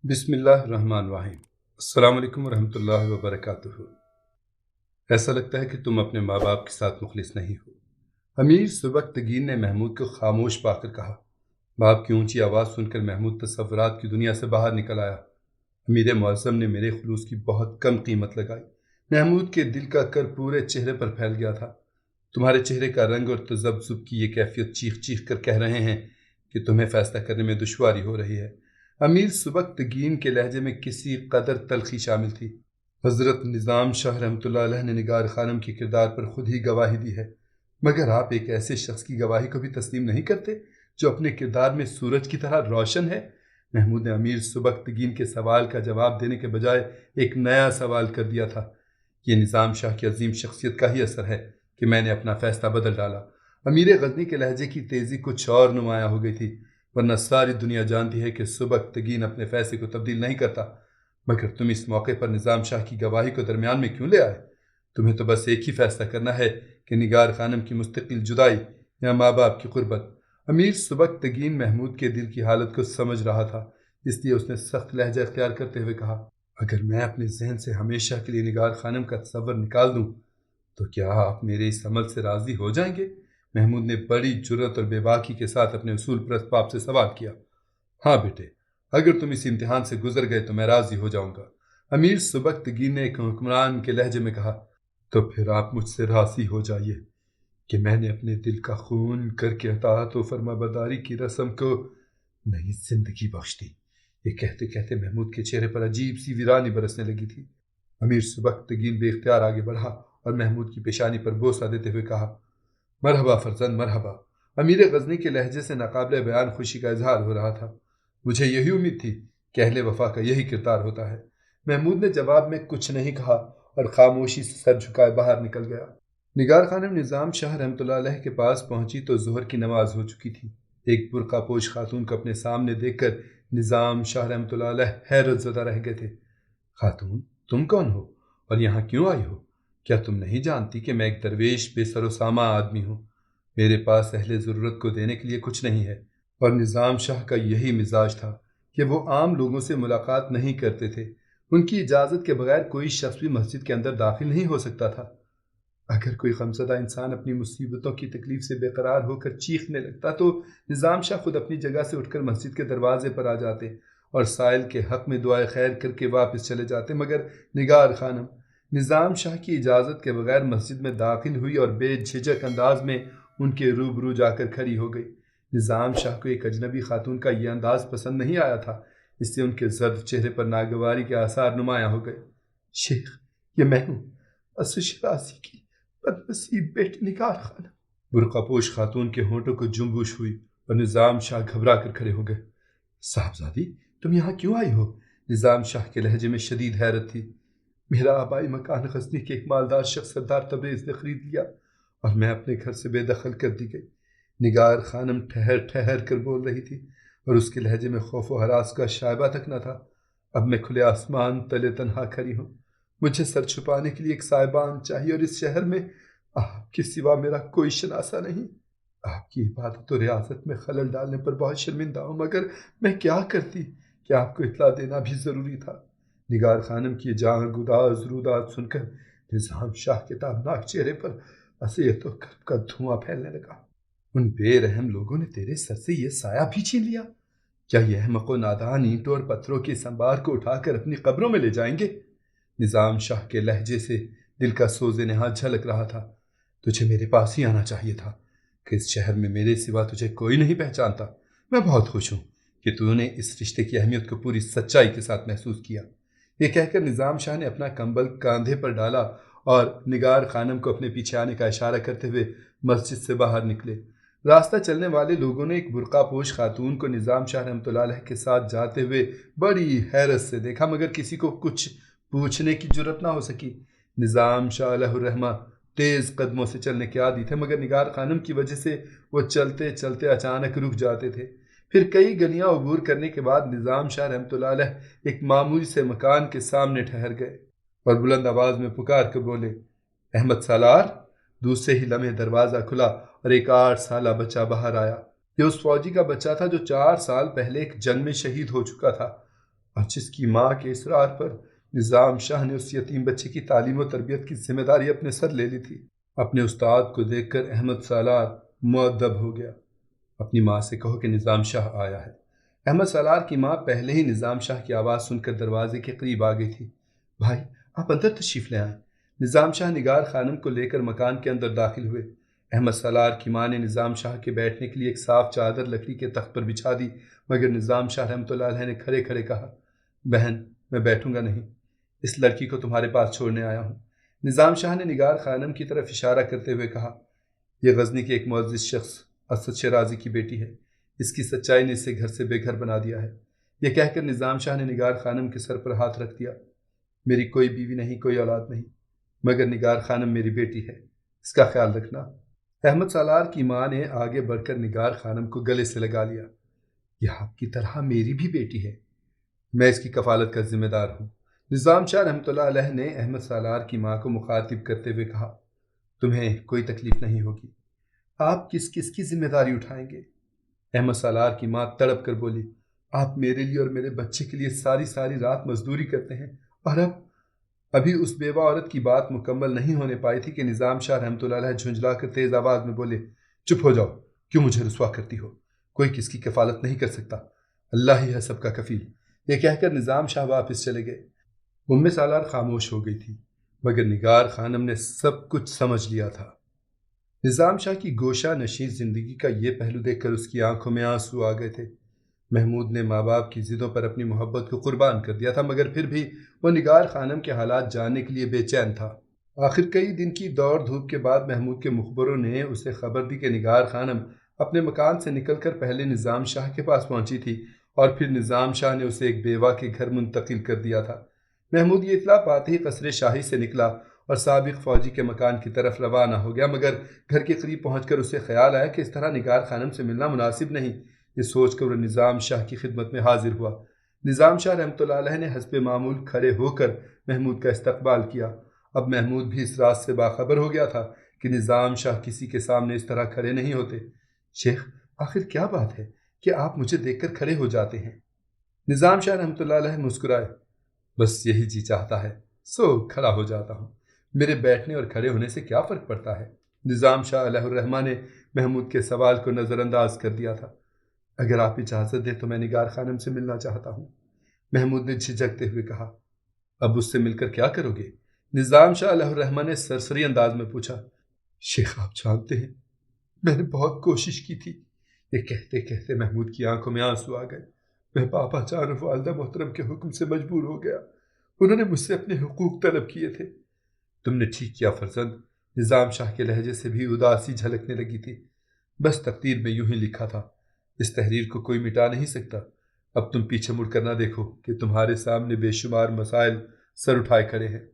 بسم اللہ الرحمن الرحیم۔ السلام علیکم ورحمۃ اللہ وبرکاتہ۔ ایسا لگتا ہے کہ تم اپنے ماں باپ کے ساتھ مخلص نہیں ہو، امیر سبکتگین نے محمود کو خاموش پا کر کہا۔ باپ کی اونچی آواز سن کر محمود تصورات کی دنیا سے باہر نکل آیا۔ امیر معظم نے میرے خلوص کی بہت کم قیمت لگائی۔ محمود کے دل کا کر پورے چہرے پر پھیل گیا تھا۔ تمہارے چہرے کا رنگ اور تذبذب کی یہ کیفیت چیخ چیخ کر کہہ رہے ہیں کہ تمہیں فیصلہ کرنے میں دشواری ہو رہی ہے۔ امیر سبکتگین کے لہجے میں کسی قدر تلخی شامل تھی۔ حضرت نظام شاہ رحمۃ اللہ علیہ نے نگار خانم کے کردار پر خود ہی گواہی دی ہے، مگر آپ ایک ایسے شخص کی گواہی کو بھی تسلیم نہیں کرتے جو اپنے کردار میں سورج کی طرح روشن ہے۔ محمود نے امیر سبکتگین کے سوال کا جواب دینے کے بجائے ایک نیا سوال کر دیا تھا۔ یہ نظام شاہ کی عظیم شخصیت کا ہی اثر ہے کہ میں نے اپنا فیصلہ بدل ڈالا۔ امیر غزنی کے لہجے کی تیزی کچھ اور نمایاں ہو گئی تھی، ورنہ ساری دنیا جانتی ہے کہ سبکتگین اپنے فیصلے کو تبدیل نہیں کرتا، مگر تم اس موقع پر نظام شاہ کی گواہی کو درمیان میں کیوں لے آئے؟ تمہیں تو بس ایک ہی فیصلہ کرنا ہے کہ نگار خانم کی مستقل جدائی یا ماں باپ کی غربت۔ امیر سبکتگین محمود کے دل کی حالت کو سمجھ رہا تھا، اس لیے اس نے سخت لہجہ اختیار کرتے ہوئے کہا، اگر میں اپنے ذہن سے ہمیشہ کے لیے نگار خانم کا تصور نکال دوں تو کیا آپ میرے اس عمل سے راضی ہو جائیں گے؟ محمود نے بڑی جرأت اور بے باکی کے ساتھ اپنے اصول پرست باپ سے سوال کیا۔ ہاں بیٹے، اگر تم اس امتحان سے گزر گئے تو میں راضی ہو جاؤں گا، امیر سبکتگین نے ایک حکمران کے لہجے میں کہا۔ تو پھر آپ مجھ سے راضی ہو جائیے کہ میں نے اپنے دل کا خون کر کے اطاعت و فرما برداری کی رسم کو نئی زندگی بخش دی۔ یہ کہتے کہتے محمود کے چہرے پر عجیب سی ویرانی برسنے لگی تھی۔ امیر سبکتگین بے اختیار آگے بڑھا اور محمود کی پیشانی پر بوسہ دیتے ہوئے کہا، مرحبا فرزند مرحبا۔ امیر غزنی کے لہجے سے ناقابل بیان خوشی کا اظہار ہو رہا تھا۔ مجھے یہی امید تھی کہ اہل وفا کا یہی کردار ہوتا ہے۔ محمود نے جواب میں کچھ نہیں کہا اور خاموشی سے سر جھکائے باہر نکل گیا۔ نگار خانم نظام شاہ رحمۃ اللہ علیہ کے پاس پہنچی تو ظہر کی نماز ہو چکی تھی۔ ایک برقع پوش خاتون کو اپنے سامنے دیکھ کر نظام شاہ رحمۃ اللہ علیہ حیرت زدہ رہ گئے تھے۔ خاتون، تم کون ہو اور یہاں کیوں آئی ہو؟ کیا تم نہیں جانتی کہ میں ایک درویش بے سر و ساماں آدمی ہوں؟ میرے پاس اہل ضرورت کو دینے کے لیے کچھ نہیں ہے۔ اور نظام شاہ کا یہی مزاج تھا کہ وہ عام لوگوں سے ملاقات نہیں کرتے تھے۔ ان کی اجازت کے بغیر کوئی شخص بھی مسجد کے اندر داخل نہیں ہو سکتا تھا۔ اگر کوئی غمزدہ انسان اپنی مصیبتوں کی تکلیف سے بے قرار ہو کر چیخنے لگتا تو نظام شاہ خود اپنی جگہ سے اٹھ کر مسجد کے دروازے پر آ جاتے اور سائل کے حق میں دعائے خیر کر کے واپس چلے جاتے، مگر نگار خانم نظام شاہ کی اجازت کے بغیر مسجد میں داخل ہوئی اور بے جھجک انداز میں ان کے روبرو جا کر کھڑی ہو گئی۔ نظام شاہ کو ایک اجنبی خاتون کا یہ انداز پسند نہیں آیا تھا، اس سے ان کے زرد چہرے پر ناگواری کے آثار نمایاں ہو گئے۔ شیخ، یہ میں ہوں، عصر شرازی کی بدنصیب بیٹی نگار خانم۔ برقع پوش خاتون کے ہونٹوں کو جنبش ہوئی اور نظام شاہ گھبرا کر کھڑے ہو گئے۔ صاحبزادی، تم یہاں کیوں آئی ہو؟ نظام شاہ کے لہجے میں شدید حیرت تھی۔ میرا آبائی مکان غزنی کے ایک مالدار شخص سردار تبریز نے خرید لیا اور میں اپنے گھر سے بے دخل کر دی گئی۔ نگار خانم ٹھہر ٹھہر کر بول رہی تھی اور اس کے لہجے میں خوف و ہراس کا شائبہ تک نہ تھا۔ اب میں کھلے آسمان تلے تنہا کھڑی ہوں، مجھے سر چھپانے کے لیے ایک سائبان چاہیے اور اس شہر میں آپ کے سوا میرا کوئی شناسہ نہیں۔ آپ کی عبادت و ریاضت میں خلل ڈالنے پر بہت شرمندہ ہوں، مگر میں کیا کرتی کہ آپ کو اطلاع دینا بھی ضروری تھا۔ نگار خانم کی جان گداز رودات سن کر نظام شاہ کے تابناک چہرے پر اذیت و کرب کا دھواں پھیلنے لگا۔ ان بے رحم لوگوں نے تیرے سر سے یہ سایہ بھی چھین لیا؟ کیا یہ احمق و نادان اینٹوں اور پتھروں کے اس انبار کو اٹھا کر اپنی قبروں میں لے جائیں گے؟ نظام شاہ کے لہجے سے دل کا سوز نہاں جھلک رہا تھا۔ تجھے میرے پاس ہی آنا چاہیے تھا کہ اس شہر میں میرے سوا تجھے کوئی نہیں پہچانتا۔ میں بہت خوش ہوں کہ تو نے اس رشتے کی اہمیت کو پوری سچائی کے ساتھ محسوس کیا۔ یہ کہہ کر نظام شاہ نے اپنا کمبل کاندھے پر ڈالا اور نگار خانم کو اپنے پیچھے آنے کا اشارہ کرتے ہوئے مسجد سے باہر نکلے۔ راستہ چلنے والے لوگوں نے ایک برقع پوش خاتون کو نظام شاہ رحمۃ اللہ علیہ کے ساتھ جاتے ہوئے بڑی حیرت سے دیکھا، مگر کسی کو کچھ پوچھنے کی جرت نہ ہو سکی۔ نظام شاہ علیہ الرحمہ تیز قدموں سے چلنے کے عادی تھے، مگر نگار خانم کی وجہ سے وہ چلتے چلتے اچانک رک جاتے تھے۔ پھر کئی گلیاں عبور کرنے کے بعد نظام شاہ رحمۃ اللہ علیہ ایک معمولی سے مکان کے سامنے ٹھہر گئے اور بلند آواز میں پکار کر بولے، احمد سالار۔ دوسرے ہی لمحے دروازہ کھلا اور ایک 8 سالہ بچہ باہر آیا۔ یہ اس فوجی کا بچہ تھا جو 4 سال پہلے ایک جنگ میں شہید ہو چکا تھا۔ اور جس کی ماں کے اصرار پر نظام شاہ نے اس یتیم بچے کی تعلیم و تربیت کی ذمہ داری اپنے سر لے لی تھی۔ اپنے استاد کو دیکھ کر احمد سالار مؤدب ہو گیا۔ اپنی ماں سے کہو کہ نظام شاہ آیا ہے۔ احمد سالار کی ماں پہلے ہی نظام شاہ کی آواز سن کر دروازے کے قریب آ گئی تھی۔ بھائی آپ اندر تشریف لے آئیں۔ نظام شاہ نگار خانم کو لے کر مکان کے اندر داخل ہوئے۔ احمد سالار کی ماں نے نظام شاہ کے بیٹھنے کے لیے ایک صاف چادر لکڑی کے تخت پر بچھا دی، مگر نظام شاہ رحمۃ اللہ علیہ نے کھڑے کھڑے کہا، بہن میں بیٹھوں گا نہیں، اس لڑکی کو تمہارے پاس چھوڑنے آیا ہوں۔ نظام شاہ نے نگار خانم کی طرف اشارہ کرتے ہوئے کہا، یہ غزنی کے ایک معزز شخص اسد شیرازی کی بیٹی ہے، اس کی سچائی نے اسے گھر سے بے گھر بنا دیا ہے۔ یہ کہہ کر نظام شاہ نے نگار خانم کے سر پر ہاتھ رکھ دیا۔ میری کوئی بیوی نہیں، کوئی اولاد نہیں، مگر نگار خانم میری بیٹی ہے، اس کا خیال رکھنا۔ احمد سالار کی ماں نے آگے بڑھ کر نگار خانم کو گلے سے لگا لیا۔ یہ آپ کی طرح میری بھی بیٹی ہے، میں اس کی کفالت کا ذمہ دار ہوں۔ نظام شاہ رحمۃ اللہ علیہ نے احمد سالار کی ماں کو مخاطب کرتے ہوئے کہا، تمہیں کوئی تکلیف نہیں ہوگی، آپ کس کس کی ذمہ داری اٹھائیں گے؟ احمد سالار کی ماں تڑپ کر بولی، آپ میرے لیے اور میرے بچے کے لیے ساری ساری رات مزدوری کرتے ہیں، اور ابھی اس بیوہ عورت کی بات مکمل نہیں ہونے پائی تھی کہ نظام شاہ رحمۃ اللہ علیہ جھنجھلا کر تیز آواز میں بولے، چپ ہو جاؤ، کیوں مجھے رسوا کرتی ہو؟ کوئی کس کی کفالت نہیں کر سکتا، اللہ ہی ہے سب کا کفیل۔ یہ کہہ کر نظام شاہ واپس چلے گئے۔ سالار خاموش ہو گئی تھی، مگر نگار خانم نے سب کچھ سمجھ لیا تھا۔ نظام شاہ کی گوشہ نشین زندگی کا یہ پہلو دیکھ کر اس کی آنکھوں میں آنسو آ گئے تھے۔ محمود نے ماں باپ کی ضدوں پر اپنی محبت کو قربان کر دیا تھا، مگر پھر بھی وہ نگار خانم کے حالات جاننے کے لیے بے چین تھا۔ آخر کئی دن کی دوڑ دھوپ کے بعد محمود کے مخبروں نے اسے خبر دی کہ نگار خانم اپنے مکان سے نکل کر پہلے نظام شاہ کے پاس پہنچی تھی اور پھر نظام شاہ نے اسے ایک بیوہ کے گھر منتقل کر دیا تھا۔ محمود یہ اطلاع پاتے ہی قصر شاہی سے نکلا اور سابق فوجی کے مکان کی طرف روانہ ہو گیا، مگر گھر کے قریب پہنچ کر اسے خیال آیا کہ اس طرح نگار خانم سے ملنا مناسب نہیں۔ یہ سوچ کر وہ نظام شاہ کی خدمت میں حاضر ہوا۔ نظام شاہ رحمۃ اللہ علیہ نے حسب معمول کھڑے ہو کر محمود کا استقبال کیا۔ اب محمود بھی اس راز سے باخبر ہو گیا تھا کہ نظام شاہ کسی کے سامنے اس طرح کھڑے نہیں ہوتے۔ شیخ آخر کیا بات ہے کہ آپ مجھے دیکھ کر کھڑے ہو جاتے ہیں؟ نظام شاہ رحمۃ اللہ علیہ مسکرائے، بس یہی جی چاہتا ہے سو کھڑا ہو جاتا ہوں، میرے بیٹھنے اور کھڑے ہونے سے کیا فرق پڑتا ہے؟ نظام شاہ علیہ الرحمہ نے محمود کے سوال کو نظر انداز کر دیا تھا۔ اگر آپ اجازت دیں تو میں نگار خانم سے ملنا چاہتا ہوں، محمود نے جھجکتے ہوئے کہا۔ اب اس سے مل کر کیا کرو گے؟ نظام شاہ علیہ الرحمہ نے سرسری انداز میں پوچھا۔ شیخ آپ جانتے ہیں میں نے بہت کوشش کی تھی۔ یہ کہتے کہتے محمود کی آنکھوں میں آنسو آ گئے۔ میں پاپا جان اور والدہ محترم کے حکم سے مجبور ہو گیا، انہوں نے مجھ سے اپنے حقوق طلب کیے تھے۔ تم نے ٹھیک کیا فرزند، نظام شاہ کے لہجے سے بھی اداسی جھلکنے لگی تھی۔ بس تقدیر میں یوں ہی لکھا تھا، اس تحریر کو کوئی مٹا نہیں سکتا۔ اب تم پیچھے مڑ کر نہ دیکھو کہ تمہارے سامنے بے شمار مسائل سر اٹھائے کھڑے ہیں۔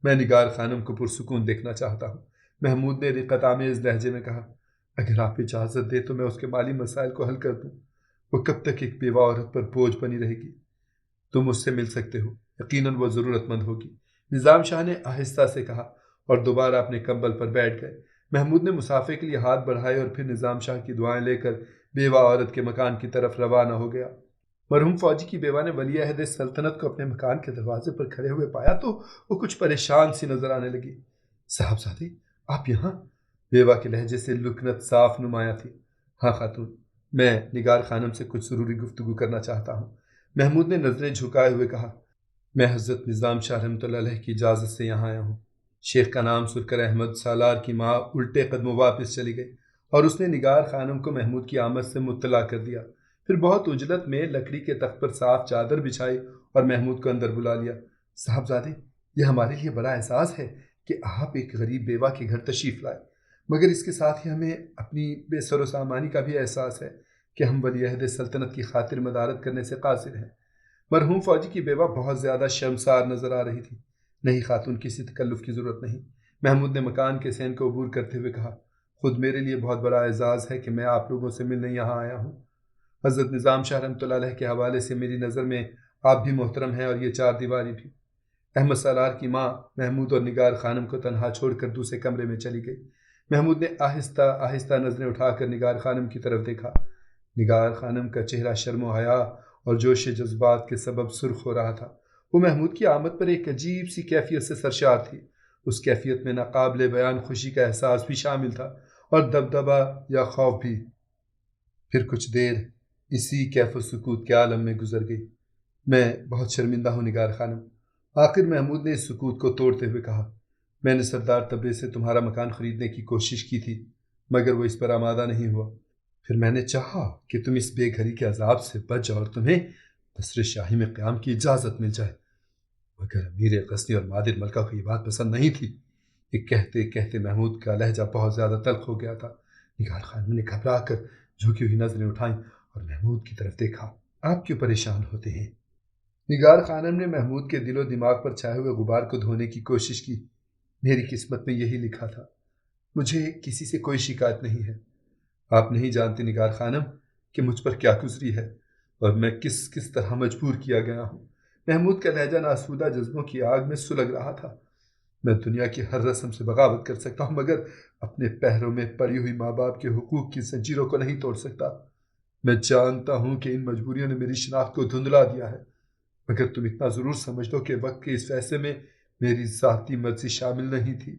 میں نگار خانم کو پرسکون دیکھنا چاہتا ہوں، محمود نے رقت آمیز لہجے میں کہا۔ اگر آپ اجازت دیں تو میں اس کے مالی مسائل کو حل کر دوں، وہ کب تک ایک بیوہ عورت پر بوجھ بنی رہے گی؟ تم اس سے مل سکتے ہو، یقیناً وہ ضرورت مند ہوگی، نظام شاہ نے آہستہ سے کہا اور دوبارہ اپنے کمبل پر بیٹھ گئے۔ محمود نے مسافے کے لیے ہاتھ بڑھائے اور پھر نظام شاہ کی دعائیں لے کر بیوہ عورت کے مکان کی طرف روانہ ہو گیا۔ مرحوم فوجی کی بیوہ نے ولی عہد سلطنت کو اپنے مکان کے دروازے پر کھڑے ہوئے پایا تو وہ کچھ پریشان سی نظر آنے لگی۔ صاحبزادے آپ یہاں؟ بیوہ کے لہجے سے لکنت صاف نمایاں تھی۔ ہاں خاتون، میں نگار خانم سے کچھ ضروری گفتگو کرنا چاہتا ہوں، محمود نے نظریں جھکائے ہوئے کہا۔ میں حضرت نظام شاہ رحمۃ اللہ علیہ کی اجازت سے یہاں آیا ہوں۔ شیخ کا نام سن کر احمد سالار کی ماں الٹے قدموں واپس چلی گئی اور اس نے نگار خانم کو محمود کی آمد سے مطلع کر دیا۔ پھر بہت عجلت میں لکڑی کے تخت پر صاف چادر بچھائی اور محمود کو اندر بلا لیا۔ صاحبزادے یہ ہمارے لیے بڑا اعزاز ہے کہ آپ ایک غریب بیوہ کے گھر تشریف لائے، مگر اس کے ساتھ ہی ہمیں اپنی بے سر و سامانی کا بھی احساس ہے کہ ہم ولی عہد سلطنت کی خاطر مدارت کرنے سے قاصر ہیں۔ مرحوم فوجی کی بیوہ بہت زیادہ شرمسار نظر آ رہی تھی۔ نہیں خاتون، کسی تکلف کی ضرورت نہیں، محمود نے مکان کے صحن کو عبور کرتے ہوئے کہا۔ خود میرے لیے بہت بڑا اعزاز ہے کہ میں آپ لوگوں سے ملنے یہاں آیا ہوں۔ حضرت نظام شاہ رحمۃ اللہ علیہ کے حوالے سے میری نظر میں آپ بھی محترم ہیں اور یہ چار دیواری بھی۔ احمد سالار کی ماں محمود اور نگار خانم کو تنہا چھوڑ کر دوسرے کمرے میں چلی گئی۔ محمود نے آہستہ آہستہ نظریں اٹھا کر نگار خانم کی طرف دیکھا۔ نگار خانم کا چہرہ شرم و حیا اور جوش جذبات کے سبب سرخ ہو رہا تھا۔ وہ محمود کی آمد پر ایک عجیب سی کیفیت سے سرشار تھی۔ اس کیفیت میں ناقابل بیان خوشی کا احساس بھی شامل تھا اور دبدبا یا خوف بھی۔ پھر کچھ دیر اسی کیف و سکوت کے عالم میں گزر گئی۔ میں بہت شرمندہ ہوں نگار خانم، آخر محمود نے اس سکوت کو توڑتے ہوئے کہا۔ میں نے سردار تبریز سے تمہارا مکان خریدنے کی کوشش کی تھی، مگر وہ اس پر آمادہ نہیں ہوا۔ پھر میں نے چاہا کہ تم اس بے گھری کے عذاب سے بچ جاؤ اور تمہیں قصر شاہی میں قیام کی اجازت مل جائے، مگر امیر غزنی اور مادر ملکہ کو یہ بات پسند نہیں تھی۔ یہ کہتے کہتے محمود کا لہجہ بہت زیادہ تلخ ہو گیا تھا۔ نگار خانم نے گھبرا کر جھکی ہوئی نظریں اٹھائیں اور محمود کی طرف دیکھا۔ آپ کیوں پریشان ہوتے ہیں؟ نگار خانم نے محمود کے دل و دماغ پر چھائے ہوئے غبار کو دھونے کی کوشش کی۔ میری قسمت میں یہی لکھا تھا، مجھے کسی سے کوئی شکایت نہیں ہے۔ آپ نہیں جانتے نگار خانم کہ مجھ پر کیا گزری ہے اور میں کس طرح مجبور کیا گیا ہوں۔ محمود کا لہجہ ناسودہ جذبوں کی آگ میں سلگ رہا تھا۔ میں دنیا کی ہر رسم سے بغاوت کر سکتا ہوں، مگر اپنے پیروں میں پڑی ہوئی ماں باپ کے حقوق کی زنجیروں کو نہیں توڑ سکتا۔ میں جانتا ہوں کہ ان مجبوریوں نے میری شناخت کو دھندلا دیا ہے، مگر تم اتنا ضرور سمجھ لو کہ وقت کے اس فیصلے میں میری ذاتی مرضی شامل نہیں تھی۔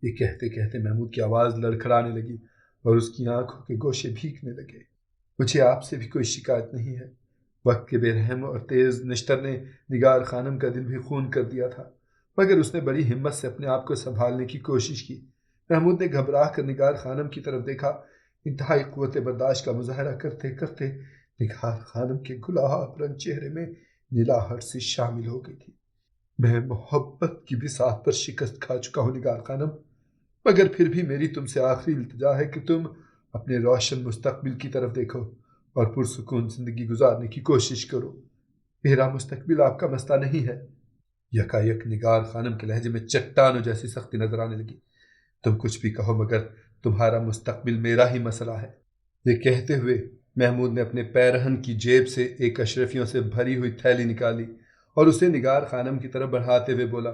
یہ کہتے کہتے محمود کی آواز لڑکھڑانے لگی اور اس کی آنکھوں کے گوشے بھیگنے لگے۔ مجھے آپ سے بھی کوئی شکایت نہیں ہے۔ وقت کے بے رحم اور تیز نشتر نے نگار خانم کا دل بھی خون کر دیا تھا، مگر اس نے بڑی ہمت سے اپنے آپ کو سنبھالنے کی کوشش کی۔ محمود نے گھبرا کر نگار خانم کی طرف دیکھا۔ انتہائی قوت برداشت کا مظاہرہ کرتے کرتے نگار خانم کے گلاب رنگ چہرے میں نلاہٹ سی شامل ہو گئی تھی۔ میں محبت کی بساط پر شکست کھا چکا ہوں نگار خانم، مگر پھر بھی میری تم سے آخری التجا ہے کہ تم اپنے روشن مستقبل کی طرف دیکھو اور پرسکون زندگی گزارنے کی کوشش کرو۔ میرا مستقبل آپ کا مسئلہ نہیں ہے۔ یکایک نگار خانم کے لہجے میں چٹانوں جیسی سختی نظر آنے لگی۔ تم کچھ بھی کہو مگر تمہارا مستقبل میرا ہی مسئلہ ہے۔ یہ کہتے ہوئے محمود نے اپنے پیرہن کی جیب سے ایک اشرفیوں سے بھری ہوئی تھیلی نکالی اور اسے نگار خانم کی طرف بڑھاتے ہوئے بولا،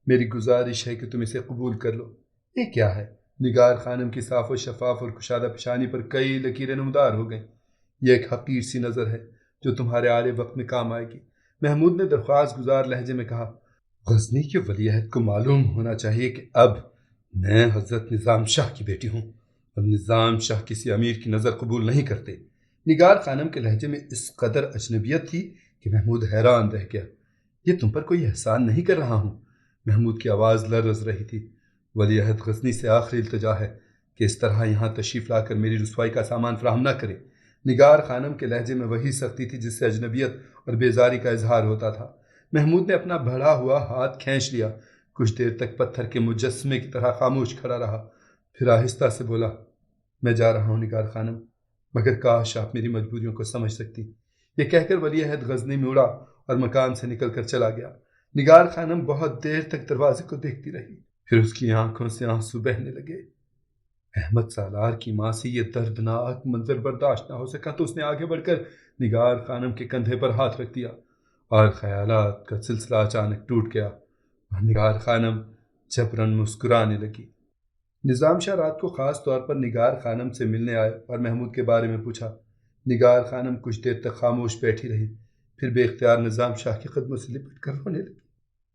میری گزارش ہے کہ تم اسے قبول کر لو۔ یہ کیا ہے؟ نگار خانم کی صاف و شفاف اور کشادہ پیشانی پر کئی لکیریں نمودار ہو گئیں۔ یہ ایک حقیر سی نظر ہے جو تمہارے آلے وقت میں کام آئے گی۔ محمود نے درخواست گزار لہجے میں کہا۔ غزنی کے ولی عہد کو معلوم ہونا چاہیے کہ اب میں حضرت نظام شاہ کی بیٹی ہوں اور نظام شاہ کسی امیر کی نظر قبول نہیں کرتے۔ نگار خانم کے لہجے میں اس قدر اجنبیت تھی کہ محمود حیران رہ گیا۔ یہ تم پر کوئی احسان نہیں کر رہا ہوں۔ محمود کی آواز لرز رہی تھی۔ ولی عہد غزنی سے آخری التجا ہے کہ اس طرح یہاں تشریف لا کر میری رسوائی کا سامان فراہم نہ کرے۔ نگار خانم کے لہجے میں وہی سختی تھی جس سے اجنبیت اور بیزاری کا اظہار ہوتا تھا۔ محمود نے اپنا بڑھا ہوا ہاتھ کھینچ لیا، کچھ دیر تک پتھر کے مجسمے کی طرح خاموش کھڑا رہا، پھر آہستہ سے بولا، میں جا رہا ہوں نگار خانم، مگر کاش آپ میری مجبوریوں کو سمجھ سکتی۔ یہ کہہ کر ولی عہد غزنی میں اڑا اور مکان سے نکل کر چلا گیا۔ نگار خانم بہت دیر تک دروازے کو دیکھتی رہی، پھر اس کی آنکھوں سے آنسو بہنے لگے۔ احمد سالار کی ماں سے یہ دردناک منظر برداشت نہ ہو سکا تو اس نے آگے بڑھ کر نگار خانم کے کندھے پر ہاتھ رکھ دیا اور خیالات کا سلسلہ اچانک ٹوٹ گیا اور نگار خانم جبراً مسکرانے لگی۔ نظام شاہ رات کو خاص طور پر نگار خانم سے ملنے آئے اور محمود کے بارے میں پوچھا۔ نگار خانم کچھ دیر تک خاموش بیٹھی رہی، پھر بے اختیار نظام شاہ کے قدموں سے لپٹ کر رونے لگی۔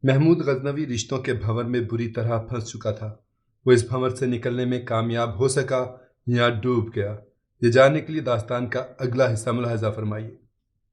محمود غزنوی رشتوں کے بھنور میں بری طرح پھنس چکا تھا۔ وہ اس بھنور سے نکلنے میں کامیاب ہو سکا یا ڈوب گیا، یہ جاننے کے لیے داستان کا اگلا حصہ ملاحظہ فرمائیے۔